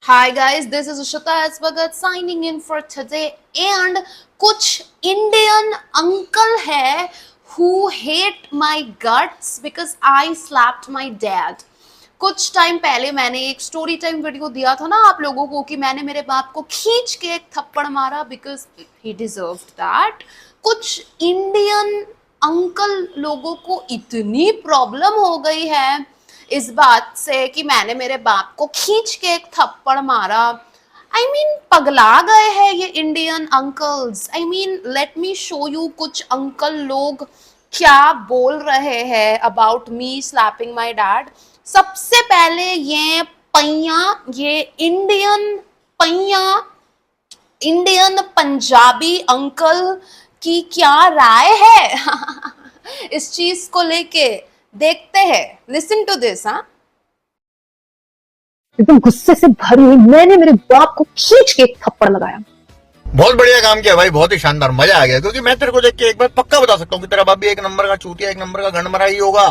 Hi guys, this is Ushita S. Bhagat signing in for today. And कुछ Indian uncle है who hate my guts because I slapped my dad. कुछ time पहले मैंने एक story time video दिया था ना आप लोगों को कि मैंने मेरे बाप को खींच के एक थप्पड़ मारा बिकॉज ही डिजर्व्ड दैट. कुछ इंडियन अंकल लोगों को इतनी प्रॉब्लम हो गई है इस बात से कि मैंने मेरे बाप को खींच के एक थप्पड़ मारा. आई मीन पगला गए हैं ये Indian uncles. I mean let me show you कुछ अंकल लोग क्या बोल रहे हैं about me slapping my dad. सबसे पहले ये इंडियन पैया इंडियन पंजाबी अंकल की क्या राय है इस चीज को लेके. देखते हैं. Listen to this. हाँ, एकदम गुस्से से भरी हुई मैंने मेरे बाप को खींच के एक थप्पड़ लगाया. बहुत बढ़िया काम किया भाई, बहुत ही शानदार, मजा आ गया. क्योंकि मैं तेरे को देख के एक बार पक्का बता सकता हूँ कि तेरा बाप भी एक नंबर का चूतिया, एक नंबर का गंडमरा ही होगा.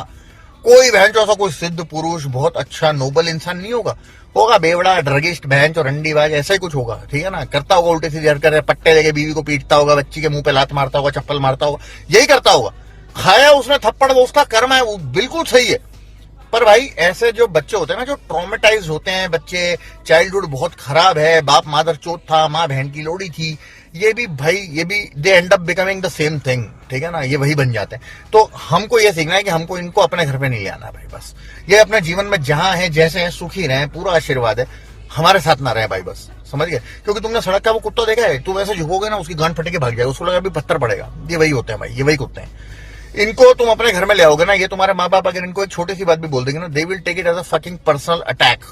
कोई बहन चो ऐसा कोई सिद्ध पुरुष, बहुत अच्छा नोबल इंसान नहीं होगा. होगा बेवड़ा, ड्रगिस्ट, बहन चो रंडीबाज, ऐसा ही कुछ होगा. ठीक है ना. करता होगा उल्टी सीधी हरकत, पट्टे लेके बीवी को पीटता होगा, बच्ची के मुंह पे लात मारता होगा, चप्पल मारता होगा, यही करता होगा. खाया उसने थप्पड़, वो उसका कर्म है, वो बिल्कुल सही है. पर भाई ऐसे जो बच्चे होते हैं ना, जो ट्रॉमेटाइज होते हैं बच्चे, चाइल्डहुड बहुत खराब है, बाप मादर चोत था, माँ बहन की लोड़ी थी, ये भी they end up becoming the same thing. ठीक है ना. ये वही बन जाते हैं. तो हमको ये सीखना है कि हमको इनको अपने घर पे नहीं ले आना भाई. बस ये अपने जीवन में जहां है जैसे हैं सुखी रहें, पूरा आशीर्वाद है. हमारे साथ ना रहे भाई, बस समझ गए. क्योंकि तुमने सड़क का वो कुत्ता देखा है, तुम ऐसे झुकोगे ना, उसकी गांड फटे के भाग जाएगा, उसको लगा भी पत्थर पड़ेगा. ये वही होते हैं भाई, ये वही कुत्ते हैं. इनको तुम अपने घर में ले आओगे ना, ये तुम्हारे माँ बाप अगर इनको एक छोटी सी बात भी बोल देंगे ना, they will take it as a fucking personal attack.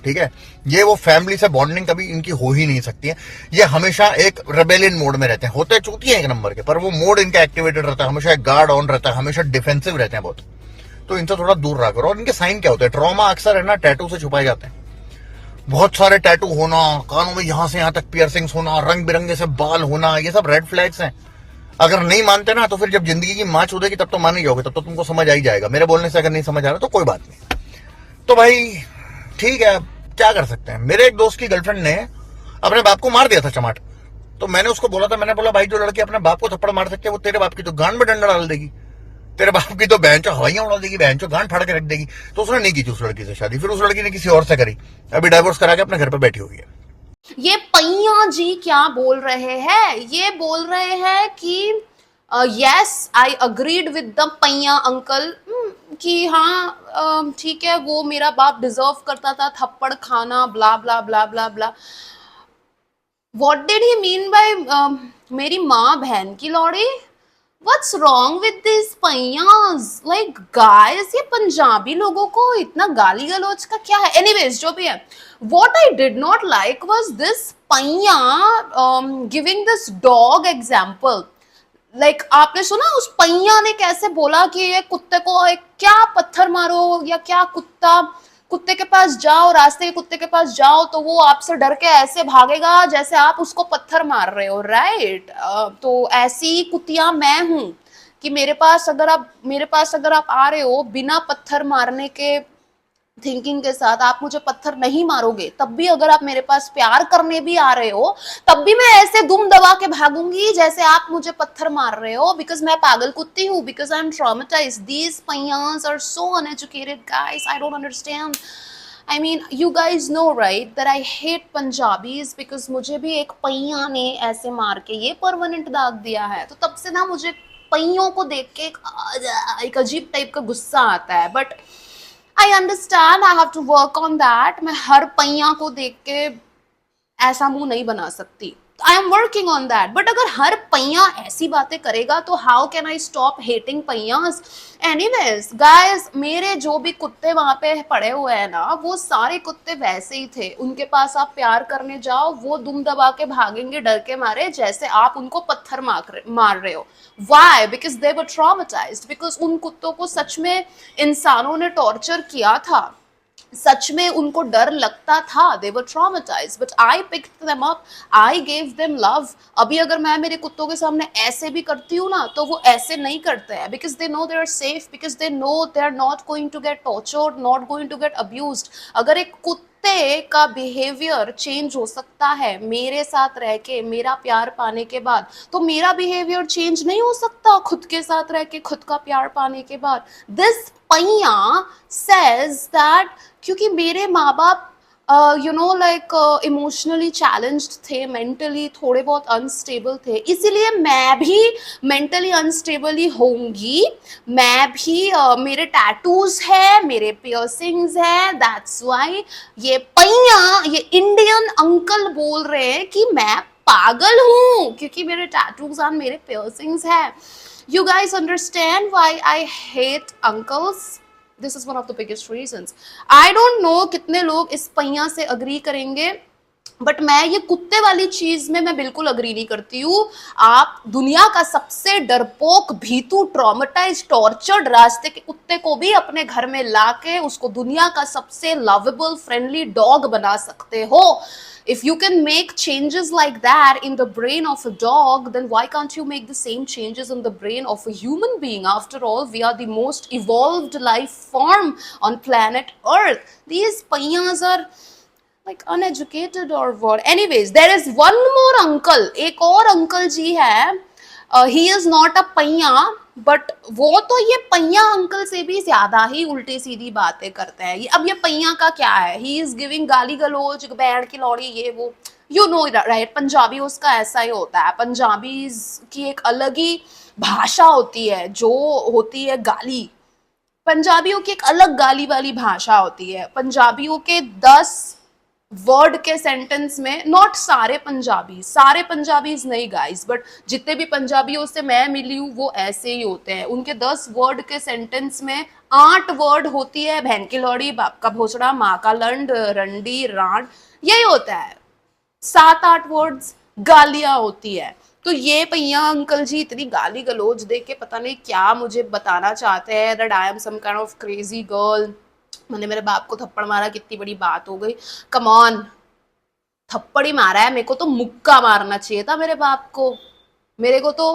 ठीक है. ये वो फैमिली से बॉन्डिंग कभी इनकी हो ही नहीं सकती है. ये हमेशा एक रेबेलियन मोड में रहते हैं. होते चूती है एक नंबर के, पर वो मोड इनका एक्टिवेटेड रहता है, हमेशा एक गार्ड ऑन रहता है, हमेशा डिफेंसिव रहते हैं बहुत. तो इनसे थोड़ा दूर रहा करो. और इनके साइन क्या होते हैं? ट्रॉमा अक्सर है ना टैटू से छुपाए जाते हैं. बहुत सारे टैटू होना, कानों में यहां से यहां तक पियर्सिंग्स होना, रंग बिरंगे से बाल होना, ये सब रेड फ्लैग्स हैं. अगर नहीं मानते ना तो फिर जब जिंदगी की माँ चूदेगी तब तो मान ही जाओगे, तब तो तुमको समझ आ ही जाएगा. मेरे बोलने से अगर नहीं समझ आ रहा तो कोई बात नहीं. तो भाई ठीक है, क्या कर सकते हैं. मेरे एक दोस्त की गर्लफ्रेंड ने अपने बाप को मार दिया था चमाट. तो मैंने उसको बोला था, मैंने बोला भाई जो लड़की अपने बाप को थप्पड़ मार सकती है वो तेरे बाप की तो गांड में डंडा डाल देगी, तेरे बाप की तो बहन चो हवाइयां उड़ा देगी, बहन चो गांड फाड़ के रख देगी. तो उसने नहीं की थी उस लड़की से शादी. फिर उस लड़की ने किसी और से करी. अभी डाइवोर्स करा के अपने घर पर बैठी हुई है. ये पैया जी क्या बोल रहे हैं. ये बोल रहे हैं कि yes I agreed with the पैया अंकल कि हाँ ठीक है वो मेरा बाप डिजर्व करता था थप्पड़ खाना blah blah blah blah blah. What did he mean by मेरी माँ बहन की लौड़ी. What's wrong with these पैयास. Like guys, ये पंजाबी लोगों को इतना गाली गलौज का क्या है. Anyways, जो भी है, what I did not like was this पैया giving this dog example. Like आपने सुना उस पैया ने कैसे बोला कि ये कुत्ते को एक क्या पत्थर मारो या क्या कुत्ते के पास जाओ, रास्ते के कुत्ते के पास जाओ तो वो आपसे डर के ऐसे भागेगा जैसे आप उसको पत्थर मार रहे हो. राइट. तो ऐसी कुतिया मैं हूं कि मेरे पास अगर आप आ रहे हो बिना पत्थर मारने के थिंकिंग के साथ, आप मुझे पत्थर नहीं मारोगे, तब भी अगर आप मेरे पास प्यार करने भी आ रहे हो तब भी मैं ऐसे दुम दबा के भागूंगी जैसे आप मुझे पत्थर मार रहे हो. बिकॉज मैं पागल कुत्ती हूँ. Because I am traumatized. These पैयास are so uneducated guys. I don't understand. I mean, you guys know right that I hate Punjabis because मुझे भी एक पैया ने ऐसे मार के ये परमानेंट दाग दिया है. तो तब से ना मुझे पैयों को देख के एक अजीब टाइप का गुस्सा आता है. But I understand, I have to work on that. मैं हर पैया को देख के ऐसा मुंह नहीं बना सकती. I am working on that. But अगर हर पैया ऐसी बातें करेगा तो how can I stop hating पैयास. एनीवेज गाइस, मेरे जो भी कुत्ते वहां पे पड़े हुए हैं ना, वो सारे कुत्ते वैसे ही थे. उनके पास आप प्यार करने जाओ, वो दुम दबा के भागेंगे डर के मारे जैसे आप उनको पत्थर मार रहे हो. Why? Because they were traumatised. Because उन कुत्तों को सच में इंसानों ने टॉर्चर किया था. सच में उनको डर लगता था. they were traumatized but I picked them up. I gave them love. अभी अगर मैं मेरे कुत्तों के सामने ऐसे भी करती हूँ ना तो वो ऐसे नहीं करते हैं. because they know they are safe. because they know they are not going to get tortured, not going to get abused. अगर एक कुत्ते कुत्ते का बिहेवियर चेंज हो सकता है मेरे साथ रह के, मेरा प्यार पाने के बाद, तो मेरा बिहेवियर चेंज नहीं हो सकता खुद के साथ रह के, खुद का प्यार पाने के बाद? दिस पैया सेज दैट क्योंकि मेरे माँ बाप इमोशनली चैलेंज्ड थे, मेंटली थोड़े बहुत अनस्टेबल थे, इसीलिए मैं भी मेंटली अनस्टेबल ही होंगी। मैं भी मेरे टैटूज है, मेरे पियर्सिंग्स है, दैट्स व्हाई ये पैया, ये इंडियन अंकल बोल रहे हैं कि मैं पागल हूं क्योंकि मेरे टैटूज और मेरे पियर्सिंग्स है। You guys understand why I hate uncles? This is one of the biggest reasons. I don't know कितने लोग इस पैया से अग्री करेंगे, बट मैं ये कुत्ते वाली चीज में मैं बिल्कुल अग्री नहीं करती हूँ। आप दुनिया का सबसे डरपोक, भीतू, ट्रॉमेटाइज, टॉर्चर्ड रास्ते के कुत्ते को भी अपने घर में लाके उसको दुनिया का सबसे लवेबल, फ्रेंडली डॉग बना सकते हो। If you can make changes like that in the brain of a dog, then why can't you make the same changes in the brain of a human being? After all, we are the most evolved life form on planet Earth. These payas are like uneducated or what? Anyways, there is one more uncle. एक और uncle जी है. He is not a पैया, but वो तो ये पैया uncle से भी ज्यादा ही उल्टी सीधी बातें करते हैं। अब ये पैया का क्या है? ही इज गिविंग गाली गलोच, बैंड की लौड़ी, ये वो, यू नो राइट। पंजाबी उसका ऐसा ही होता है। पंजाबी की एक अलग ही भाषा होती है जो होती है गाली। पंजाबियों की एक अलग गाली वाली भाषा होती है। पंजाबियों के 10 वर्ड के सेंटेंस में, नॉट सारे पंजाबीज नहीं गाइस, बट जितने भी पंजाबियों से मैं मिली हूँ वो ऐसे ही होते हैं। उनके 10 वर्ड के सेंटेंस में 8 वर्ड होती है बहन की लौड़ी, बाप का भोसड़ा, माँ का लंड, रंडी, रांड, यही होता है। 7-8 वर्ड्स गालियां होती है। तो ये पैया अंकल जी इतनी गाली गलोच दे के पता नहीं क्या मुझे बताना चाहते हैं, that I am some kind of crazy girl. मैंने मेरे बाप को थप्पड़ मारा, कितनी बड़ी बात हो गई। कम ऑन, थप्पड़ ही मारा है, मेरे को तो मुक्का मारना चाहिए था मेरे बाप को। मेरे को तो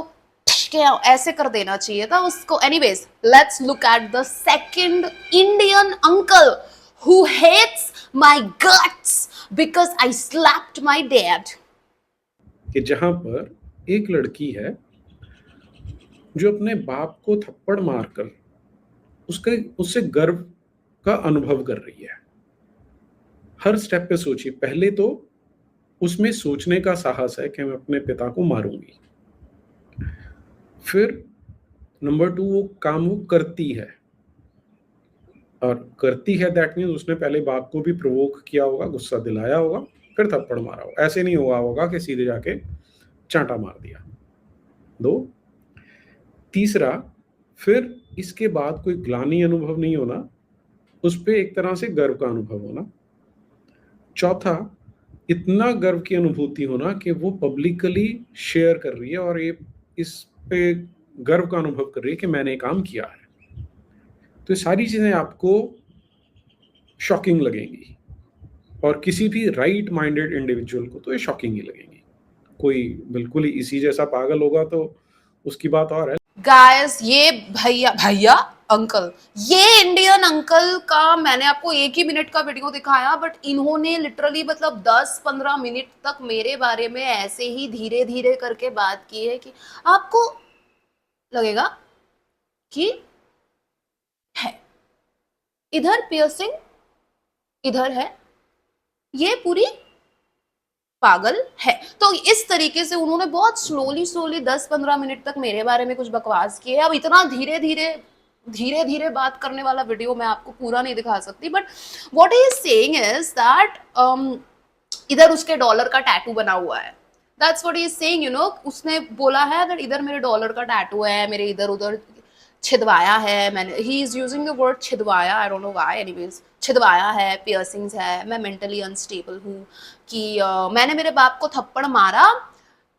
ऐसे कर देना चाहिए था उसको। Anyways, let's look at the second Indian uncle who hates my guts because I slapped my dad. कि जहां पर एक लड़की है जो अपने बाप को थप्पड़ मारकर उससे गर्व का अनुभव कर रही है। हर स्टेप पे सोचिए, पहले तो उसमें सोचने का साहस है कि मैं अपने पिता को मारूंगी। फिर नंबर 2, वो काम वो करती है, और करती है दैट मीन्स उसने पहले बाप को भी प्रोवोक किया होगा, गुस्सा दिलाया होगा, फिर थप्पड़ मारा होगा। ऐसे नहीं हुआ होगा कि सीधे जाके चांटा मार दिया। 2, तीसरा, फिर इसके बाद कोई ग्लानि अनुभव नहीं होना, उस पे एक तरह से गर्व का अनुभव होना। चौथा, इतना गर्व की अनुभूति होना कि वो पब्लिकली शेयर कर रही है और ये इस पे गर्व का अनुभव कर रही है कि मैंने काम किया है। तो ये सारी चीजें आपको शॉकिंग लगेंगी, और किसी भी राइट माइंडेड इंडिविजुअल को तो ये शॉकिंग ही लगेंगी। कोई बिल्कुल ही इसी जैसा पागल होगा तो उसकी बात और है। गाइस, ये भैया अंकल, ये इंडियन अंकल का मैंने आपको 1 ही मिनट का वीडियो दिखाया, बट इन्होंने लिटरली मतलब 10-15 मिनट तक मेरे बारे में ऐसे ही धीरे धीरे करके बात की है कि आपको लगेगा कि है इधर पियर्सिंग, इधर है, ये पूरी पागल है। तो इस तरीके से उन्होंने बहुत स्लोली 10-15 मिनट तक मेरे बारे में कुछ बकवास किए। अब इतना धीरे धीरे बात करने वाला वीडियो मैं आपको पूरा नहीं दिखा सकती, but what he is saying is that इधर उसके डॉलर का टैटू बना हुआ है। That's what he is saying, you know. उसने बोला है दैट इधर मेरे डॉलर का टैटू है, मेरे इधर उधर छिदवाया है मैंने। He is using the word छिदवाया, I don't know why, anyways छिदवाया है, पियर्सिंग्स है, मैं मेंटली अनस्टेबल हूँ, कि मैंने मेरे बाप को थप्पड़ मारा।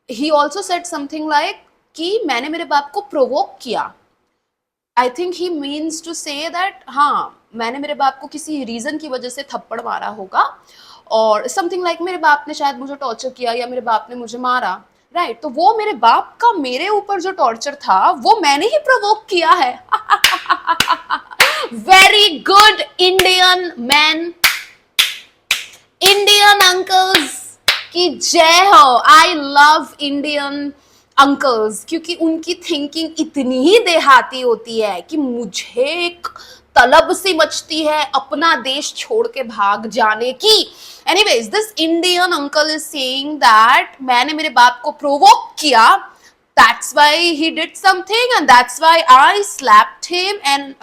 He also said something like कि मैंने मेरे बाप को प्रोवोक किया। I think he means to say that हाँ, मैंने मेरे बाप को किसी रीजन की वजह से थप्पड़ मारा होगा, और समथिंग लाइक मेरे बाप ने शायद मुझे टॉर्चर किया या मेरे बाप ने मुझे मारा, राइट। तो वो मेरे बाप का मेरे ऊपर जो टॉर्चर था वो मैंने ही प्रोवोक किया है। Very good Indian man, Indian uncles की जय हो। आई लव इंडियन अंकल्स क्योंकि उनकी थिंकिंग इतनी ही देहाती होती है कि मुझे एक तलब सी मचती है अपना देश छोड़ के भाग जाने की। Anyways, this Indian uncle is saying that मैंने मेरे बाप को प्रोवोक किया, that's why he did something and that's why I slapped him and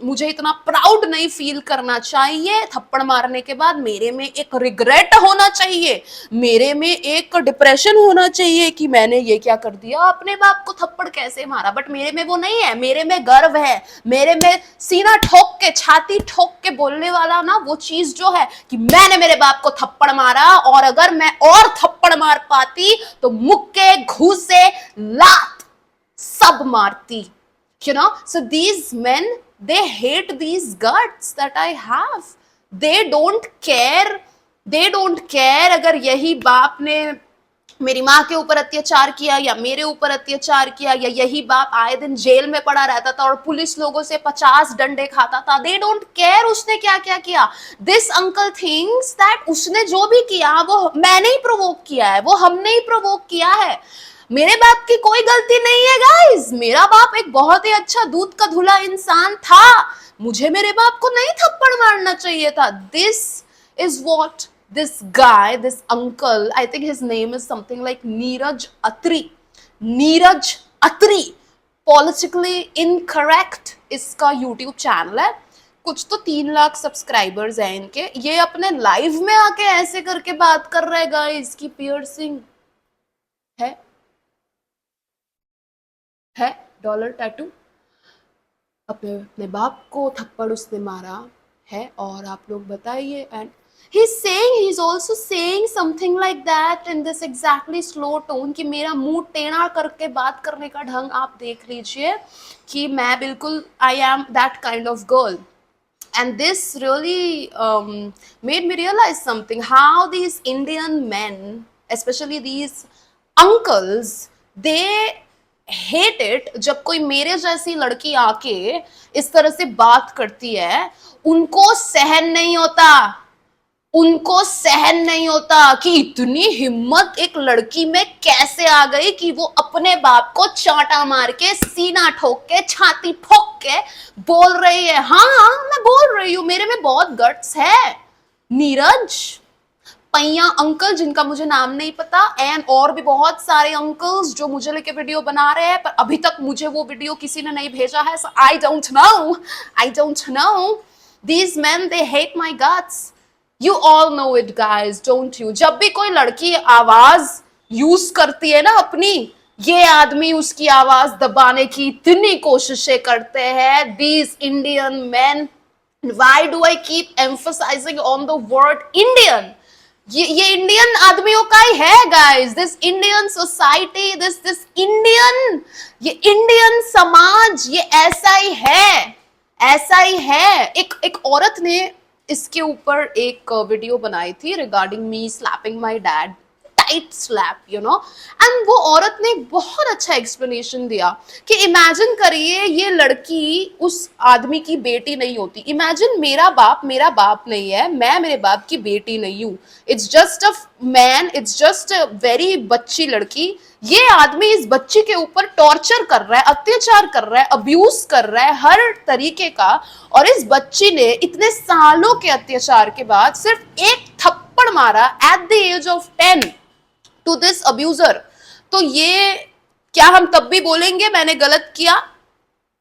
मुझे इतना प्राउड नहीं फील करना चाहिए थप्पड़ मारने के बाद। मेरे में एक रिग्रेट होना चाहिए, मेरे में एक डिप्रेशन होना चाहिए कि मैंने ये क्या कर दिया, अपने बाप को थप्पड़ कैसे मारा। बट मेरे में वो नहीं है, मेरे में गर्व है, मेरे में सीना ठोक के, छाती ठोक के बोलने वाला ना वो चीज जो है कि मैंने मेरे बाप को थप्पड़ मारा, और अगर मैं और थप्पड़ मार पाती तो मुक्के, घूसे, लात सब मारती। You know, so these men, they hate these guts that I have. They don't care अगर यही बाप ने मेरी माँ के ऊपर अत्याचार किया या मेरे ऊपर अत्याचार किया, या यही बाप आए दिन जेल में पड़ा रहता था और पुलिस लोगों से 50 डंडे खाता था। They don't care उसने क्या क्या किया। This uncle thinks that उसने जो भी किया वो मैंने ही प्रोवोक किया है, वो हमने ही प्रोवोक किया है। मेरे बाप की कोई गलती नहीं है गाइस, मेरा बाप एक बहुत ही अच्छा दूध का धुला इंसान था, मुझे मेरे बाप को नहीं थप्पड़ मारना चाहिए था। This is what this guy, this uncle, I think his name is something like Neeraj Atri, politically incorrect इसका YouTube चैनल है, कुछ तो 3 लाख सब्सक्राइबर्स हैं इनके। ये अपने लाइव में आके ऐसे करके बात कर रहे हैं गाइस की पियर्सिंग है डॉलर टैटू, अपने बाप को थप्पड़ उसने मारा है, और आप लोग बताइए। And he's also saying something like that in this exactly slow tone कि मेरा मुंह टेढ़ा करके बात करने का ढंग आप देख लीजिए कि मैं बिल्कुल I am that kind of girl. And this really made me realize something, how these Indian men, especially these uncles, they hate it जब कोई मेरे जैसी लड़की आके इस तरह से बात करती है। उनको सहन नहीं होता कि इतनी हिम्मत एक लड़की में कैसे आ गई कि वो अपने बाप को चांटा मार के, सीना ठोक के, छाती ठोक के बोल रही है। हाँ, मैं बोल रही हूँ, मेरे में बहुत गट्स है। नीरज पैया अंकल, जिनका मुझे नाम नहीं पता, एंड और भी बहुत सारे अंकल्स जो मुझे लेके वीडियो बना रहे हैं, पर अभी तक मुझे वो वीडियो किसी ने नहीं भेजा है। So I don't know. These men, they hate my guts. You all know it guys, don't you? जब भी कोई लड़की आवाज यूज करती है ना अपनी, ये आदमी उसकी आवाज दबाने की इतनी कोशिशें करते हैं। These Indian men, why do I keep emphasizing on the word Indian? ये इंडियन आदमियों का ही है guys. This Indian society, this Indian, ये इंडियन समाज, ये ऐसा ही है। एक औरत ने इसके ऊपर एक वीडियो बनाई थी regarding me slapping my dad, tight slap, you know. And वो औरत ने बहुत अच्छा एक्सप्लेनेशन दिया कि इमेजिन करिए ये लड़की उस आदमी की बेटी नहीं होती। इमेजिन मेरा बाप नहीं है, मैं मेरे बाप की बेटी नहीं हूं। It's just a man, it's just a very बच्ची लड़की। ये आदमी इस बच्ची के ऊपर टॉर्चर कर रहा है, अत्याचार कर रहा है, अब्यूज कर रहा है हर तरीके का, और इस बच्ची ने इतने सालों के अत्याचार के बाद सिर्फ एक थप्पड़ मारा at the age of 10 to this abuser. तो ये क्या हम तब भी बोलेंगे मैंने गलत किया?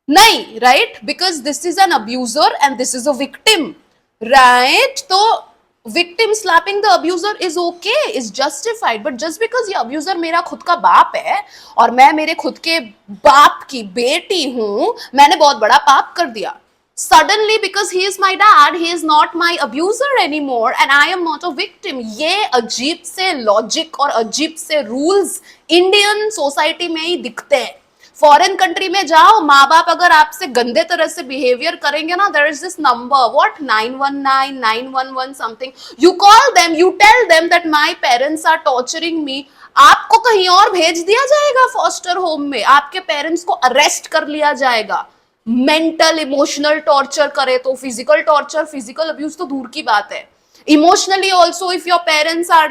नहीं, right? Because this is an abuser and this is a victim, right? तो victim slapping the abuser is okay, is justified, but just because ये abuser मेरा खुद का बाप है और मैं मेरे खुद के बाप की बेटी हूं, मैंने बहुत बड़ा पाप कर दिया। Suddenly because he is my dad, he is not my abuser anymore and I am not a victim। ये अजीब से लॉजिक और अजीब से रूल्स इंडियन सोसाइटी में ही दिखते हैं। फॉरेन कंट्री में जाओ, माँ बाप अगर आपसे गंदे तरह से बिहेवियर करेंगे ना, there is this number, what, 919 911 something, you call them, you tell them that my parents are torturing me. आपको कहीं और भेज दिया जाएगा फॉस्टर होम में, आपके पेरेंट्स को अरेस्ट कर लिया जाएगा। मेंटल इमोशनल टॉर्चर करे तो, फिजिकल टॉर्चर, फिजिकल अब्यूज तो दूर की बात है। Emotionally also, if your parents are,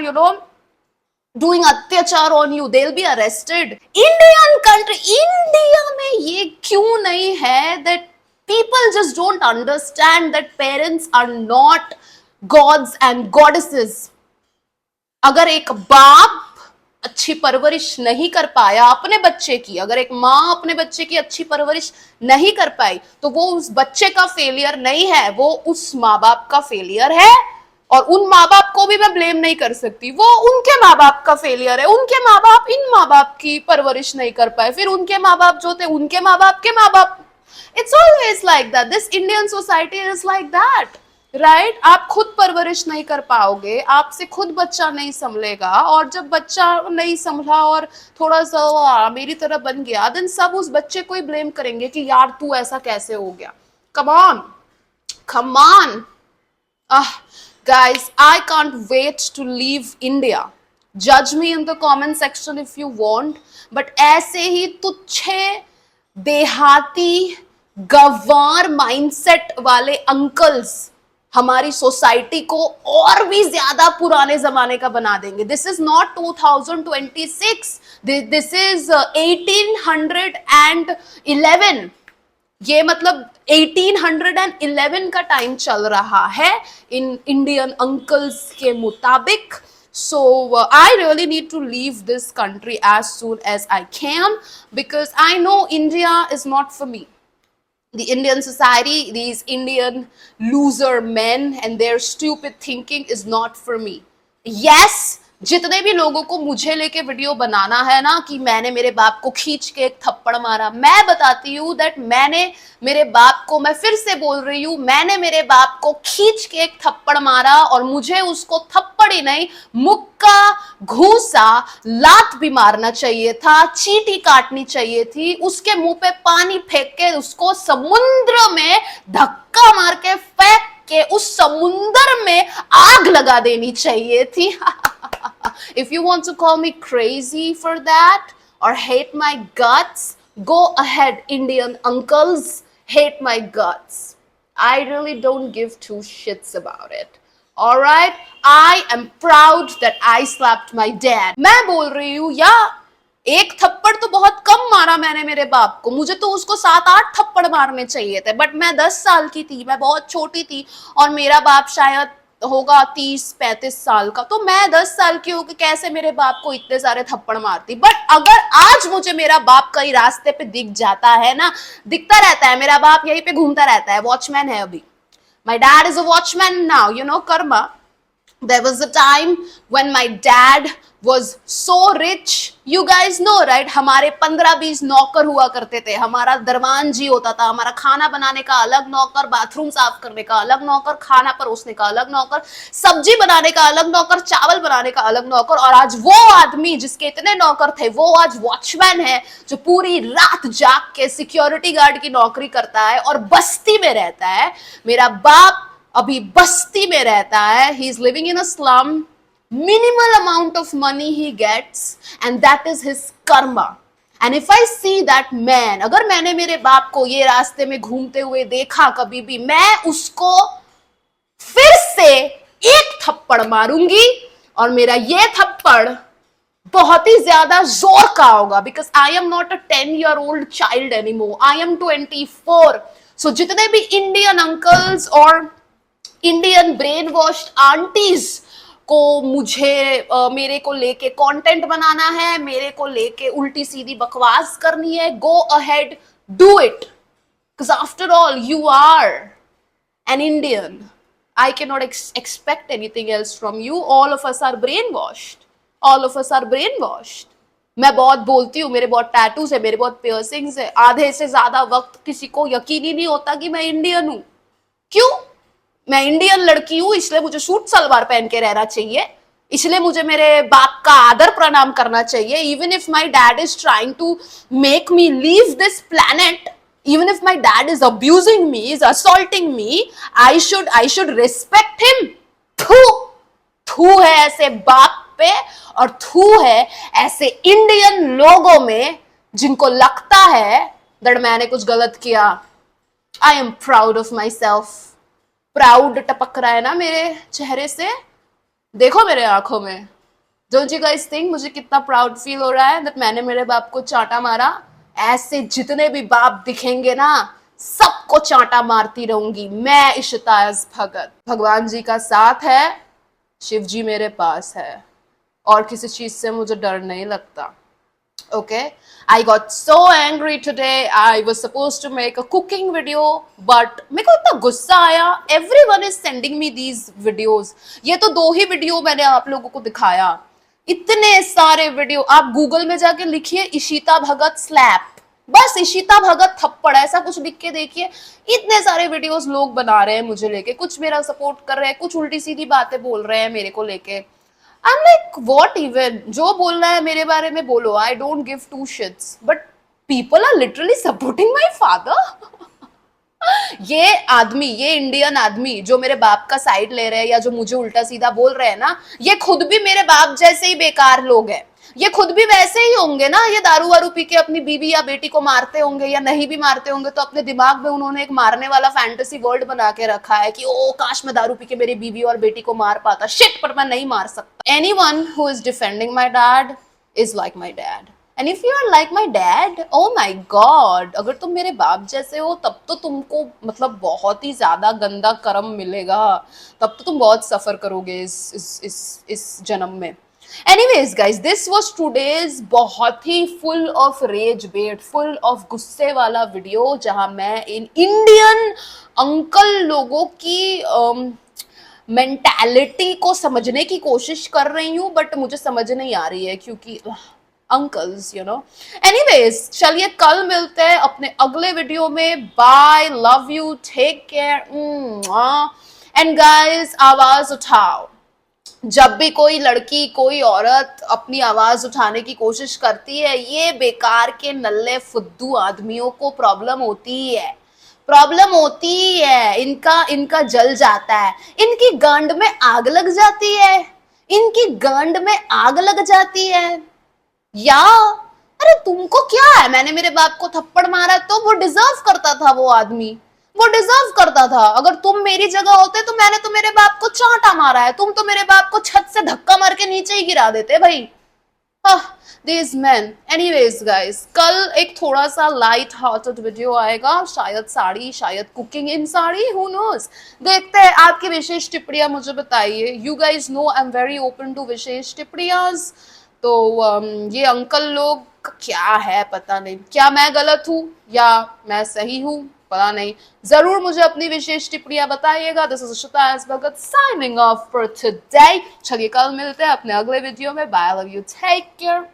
doing अत्याचार on you, they'll be arrested. Indian country, India में ये क्यों नहीं है that people just don't understand that parents are not gods and goddesses. अगर एक बाप अच्छी परवरिश नहीं कर पाया अपने बच्चे की, अगर एक माँ अपने बच्चे की अच्छी परवरिश नहीं कर पाई, तो वो उस बच्चे का फेलियर नहीं है, वो उस माँ बाप का फेलियर है। और उन माँ बाप को भी मैं ब्लेम नहीं कर सकती, वो उनके माँ बाप का फेलियर है। उनके माँ बाप इन माँ बाप की परवरिश नहीं कर पाए, फिर उनके माँ बाप जो थे उनके माँ बाप के माँ बाप। It's always like that, this Indian society is like that, right? आप खुद परवरिश नहीं कर पाओगे, आपसे खुद बच्चा नहीं संभलेगा, और जब बच्चा नहीं संभला और थोड़ा सा मेरी तरह बन गया, देन सब उस बच्चे को ही ब्लेम करेंगे कि यार तू ऐसा कैसे हो गया। Come on, come on. Guys, I can't wait to leave India. Judge me in the comment section if you want, but ऐसे ही तुच्छे देहाती गंवार माइंडसेट वाले अंकल्स हमारी सोसाइटी को और भी ज्यादा पुराने जमाने का बना देंगे। This is not 2026, this is 1811। ये मतलब 1811 का टाइम चल रहा है इन इंडियन अंकल्स के मुताबिक। So I really need to leave this country as soon as I can, because I know India is not for me. The Indian society, these Indian loser men and their stupid thinking is not for me. Yes, जितने भी लोगों को मुझे लेके video बनाना है ना कि मैंने मेरे बाप को खींच के एक थप्पड़ मारा, मैं बताती हूँ दैट मैंने मेरे बाप को, मैं फिर से बोल रही हूँ, मैंने मेरे बाप को खींच के एक थप्पड़ मारा, और मुझे उसको थप्पड़ ही नहीं, मुक्का, घूसा, लात भी मारना चाहिए था, चींटी काटनी चाहिए थी, उसके मुंह पे पानी फेंक के उसको समुद्र में धक्का मार के फेंक के उस समुद्र में आग लगा देनी चाहिए थी। If you want to call me crazy for that or hate my guts, go ahead, Indian uncles, hate my guts. I really don't give two shits about it. Alright? I am proud that I slapped my dad. मैं बोल रही हूँ, या एक थप्पड़ तो बहुत कम मारा मैंने मेरे बाप को, मुझे तो उसको 7-8 थप्पड़ मारने चाहिए थे, बट मैं 10 साल की थी, मैं बहुत छोटी थी, और मेरा बाप शायद होगा 30-35 साल का, तो मैं 10 साल की होकर कैसे मेरे बाप को इतने सारे थप्पड़ मारती। बट अगर आज मुझे मेरा बाप कहीं रास्ते पे दिख जाता है ना, दिखता रहता है, मेरा बाप यहीं पे घूमता रहता है, वॉचमैन है अभी, my dad is a watchman now, you know, karma. There was a time when my dad was so rich, you guys know, right? हमारे 15-20 नौकर हुआ करते थे, हमारा दरवान जी होता था, हमारा खाना बनाने का अलग नौकर, बाथरूम साफ करने का अलग नौकर, खाना परोसने का अलग नौकर, सब्जी बनाने का अलग नौकर, चावल बनाने का अलग नौकर। और आज वो आदमी जिसके इतने नौकर थे, वो आज वॉचमैन है, जो पूरी रात जाग के सिक्योरिटी गार्ड की नौकरी करता है और बस्ती में रहता है। मेरा बाप अभी बस्ती में रहता है, he is living in a slum, minimal amount of money he gets, and that is his karma. And if I see that man, अगर मैंने मेरे बाप को ये रास्ते में घूमते हुए देखा कभी भी, मैं उसको फिर से एक थप्पड़ मारूंगी, और मेरा ये थप्पड़ बहुत ही ज्यादा जोर का होगा, because I am not a 10-year-old child anymore, I am 24. So जितने भी इंडियन अंकल्स और इंडियन ब्रेन वॉश्ड आंटीज को मुझे मेरे को लेके कंटेंट बनाना है, मेरे को लेके उल्टी सीधी बकवास करनी है, go ahead, do it, because after all you are an Indian. I cannot expect anything else from you. All of us are brainwashed. All of us are brainwashed. मैं बहुत बोलती हूँ, मेरे बहुत टैटूज है, मेरे बहुत पियर्सिंग्स है, आधे से ज्यादा वक्त किसी को यकीन ही नहीं होता कि मैं इंडियन हूँ। क्यों? मैं इंडियन लड़की हूँ, इसलिए मुझे सूट सलवार पहन के रहना चाहिए, इसलिए मुझे मेरे बाप का आदर प्रणाम करना चाहिए। Even if my dad is trying to make me leave this planet, even if my dad is abusing me, is assaulting me, I should respect him. थू है ऐसे बाप पे, और थू है ऐसे इंडियन लोगों में जिनको लगता है that मैंने कुछ गलत किया। I am proud of myself. Proud टपक रहा है ना मेरे चेहरे से, देखो मेरे आंखों में। डोंट यू गाइस थिंक मुझे कितना प्राउड फील हो रहा है दैट मैंने मेरे बाप को चांटा मारा। ऐसे जितने भी बाप दिखेंगे ना सबको चांटा मारती रहूंगी मैं, इशिता एस भगत। भगवान जी का साथ है, शिव जी मेरे पास है, और किसी चीज से मुझे डर नहीं लगता। Okay, I got so angry today. I was supposed to make a cooking video, but मेरे को इतना गुस्सा आया। Everyone is sending me these videos. ये तो 2 ही वीडियो मैंने आप लोगों को दिखाया, इतने सारे वीडियो। आप गूगल में जाके लिखिए इशिता भगत स्लैप, बस इशिता भगत थप्पड़, ऐसा कुछ लिख के देखिए। इतने सारे वीडियोस लोग बना रहे हैं मुझे लेके, कुछ मेरा सपोर्ट कर रहे हैं, कुछ उल्टी सीधी बातें बोल रहे हैं मेरे को लेके। I'm like, what even? जो बोलना है मेरे बारे में बोलो, I don't give 2 shits. But people are literally supporting my father. ये आदमी, ये इंडियन आदमी जो मेरे बाप का साइड ले रहे हैं या जो मुझे उल्टा सीधा बोल रहे हैं ना, ये खुद भी मेरे बाप जैसे ही बेकार लोग हैं। ये खुद भी वैसे ही होंगे ना, ये दारू वारू पी के अपनी बीवी या बेटी को मारते होंगे, या नहीं भी मारते होंगे तो अपने दिमाग में उन्होंने एक मारने वाला फैंटेसी वर्ल्ड बना के रखा है कि ओ काश मैं दारू पी के मेरी बीवी और बेटी को मार पाता, शिट पर मैं नहीं मार सकता। Anyone who is defending my dad is like my dad, and if you are like my dad, oh my God, अगर तुम मेरे बाप जैसे हो तब तो तुमको मतलब बहुत ही ज्यादा गंदा कर्म मिलेगा, तब तो तुम बहुत सफर करोगे इस जन्म में। Anyways guys, this was today's बहुत ही full of rage bait, full of गुस्से वाला वीडियो, जहां मैं इन इंडियन अंकल लोगों की मेंटालिटी को समझने की कोशिश कर रही हूँ, बट मुझे समझ नहीं आ रही है क्योंकि अंकल्स यू नो। एनीवेज चलिए कल मिलते हैं अपने अगले वीडियो में। Bye, love you, take care, and guys आवाज उठाओ। जब भी कोई लड़की, कोई औरत अपनी आवाज उठाने की कोशिश करती है, ये बेकार के नल्ले फुद्दू आदमियों को प्रॉब्लम होती है, प्रॉब्लम होती है। इनका जल जाता है, इनकी गांड में आग लग जाती है, इनकी गांड में आग लग जाती है। या अरे तुमको क्या है, मैंने मेरे बाप को थप्पड़ मारा तो वो डिजर्व करता था, वो आदमी वो डिजर्व करता था। अगर तुम मेरी जगह होते तो मैंने तो मेरे बाप को चांटा मारा है, तुम तो मेरे बाप को छत से धक्का मार के नीचे ही गिरा देते भाई। These men. Anyways guys, कल एक थोड़ा सा लाइट हार्टेड वीडियो आएगा, शायद साड़ी, शायद cooking in sari, who knows। देखते हैं, आपकी विशेष टिप्पणियां मुझे बताइए। You guys know I'm very open to विशेष टिप्पणियां। तो ये अंकल लोग क्या है पता नहीं, क्या मैं गलत हूँ या मैं सही हूँ पता नहीं, जरूर मुझे अपनी विशेष टिप्पणियां बताइएगा। This is Ishita S Bhagat signing off for today. चलिए कल मिलते हैं अपने अगले वीडियो में। Bye, love you, take care.